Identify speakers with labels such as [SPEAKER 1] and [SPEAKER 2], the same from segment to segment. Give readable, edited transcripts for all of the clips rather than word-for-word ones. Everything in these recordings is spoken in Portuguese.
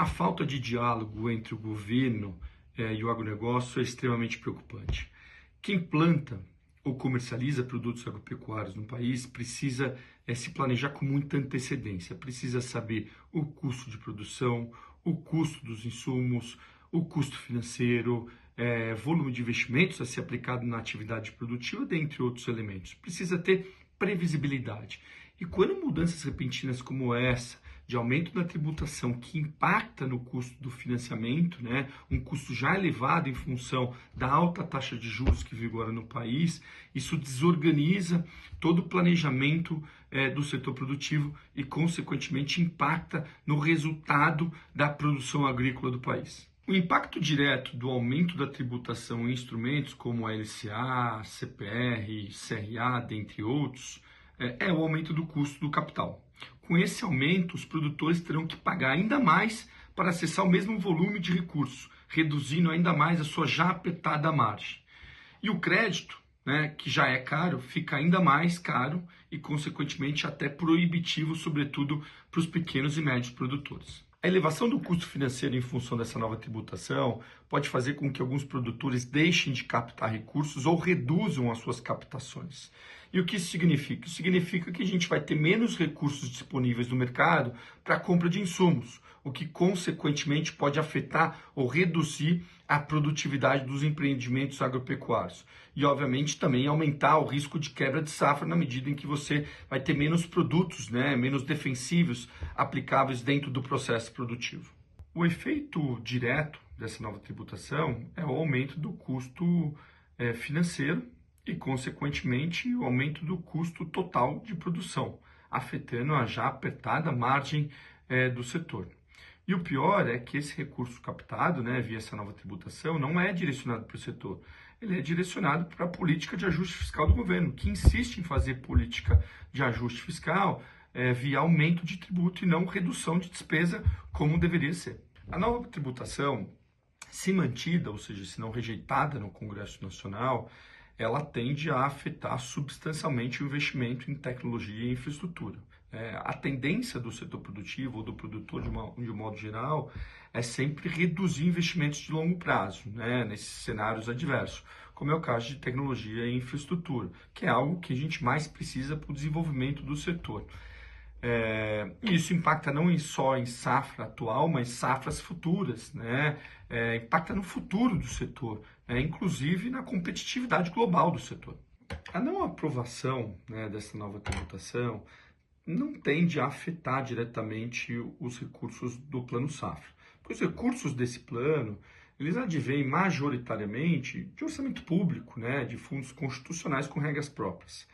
[SPEAKER 1] A falta de diálogo entre o governo e o agronegócio é extremamente preocupante. Quem planta ou comercializa produtos agropecuários no país precisa se planejar com muita antecedência, precisa saber o custo de produção, o custo dos insumos, o custo financeiro, volume de investimentos a ser aplicado na atividade produtiva, dentre outros elementos. Precisa ter previsibilidade. E quando mudanças repentinas como essa, de aumento da tributação que impacta no custo do financiamento, né, um custo já elevado em função da alta taxa de juros que vigora no país, isso desorganiza todo o planejamento do setor produtivo e, consequentemente, impacta no resultado da produção agrícola do país. O impacto direto do aumento da tributação em instrumentos como a LCA, CPR, CRA, dentre outros, é o aumento do custo do capital. Com esse aumento, os produtores terão que pagar ainda mais para acessar o mesmo volume de recursos, reduzindo ainda mais a sua já apertada margem. E o crédito, né, que já é caro, fica ainda mais caro e, consequentemente, até proibitivo, sobretudo para os pequenos e médios produtores. A elevação do custo financeiro em função dessa nova tributação pode fazer com que alguns produtores deixem de captar recursos ou reduzam as suas captações. E o que isso significa? Isso significa que a gente vai ter menos recursos disponíveis no mercado para a compra de insumos, o que consequentemente pode afetar ou reduzir a produtividade dos empreendimentos agropecuários. E, obviamente, também aumentar o risco de quebra de safra na medida em que você vai ter menos produtos, menos defensivos aplicáveis dentro do processo produtivo. O efeito direto dessa nova tributação é o aumento do custo financeiro e, consequentemente, o aumento do custo total de produção, afetando a já apertada margem do setor. E o pior é que esse recurso captado, via essa nova tributação, não é direcionado para o setor. Ele é direcionado para a política de ajuste fiscal do governo, que insiste em fazer política de ajuste fiscal via aumento de tributo e não redução de despesa, como deveria ser. A nova tributação, se mantida, ou seja, se não rejeitada no Congresso Nacional, ela tende a afetar substancialmente o investimento em tecnologia e infraestrutura. A tendência do setor produtivo ou do produtor, de um modo geral, é sempre reduzir investimentos de longo prazo, nesses cenários adversos, como é o caso de tecnologia e infraestrutura, que é algo que a gente mais precisa para o desenvolvimento do setor. E isso impacta não só em safra atual, mas safras futuras, impacta no futuro do setor, inclusive na competitividade global do setor. A não aprovação dessa nova tributação não tende a afetar diretamente os recursos do Plano Safra. Porque os recursos desse plano, eles advêm majoritariamente de orçamento público, de fundos constitucionais com regras próprias.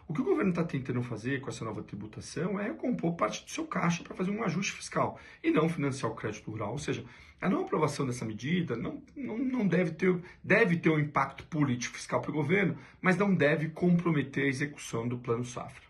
[SPEAKER 1] O que o governo está tentando fazer com essa nova tributação é compor parte do seu caixa para fazer um ajuste fiscal e não financiar o crédito rural. Ou seja, a não aprovação dessa medida não deve ter um impacto político fiscal para o governo, mas não deve comprometer a execução do Plano Safra.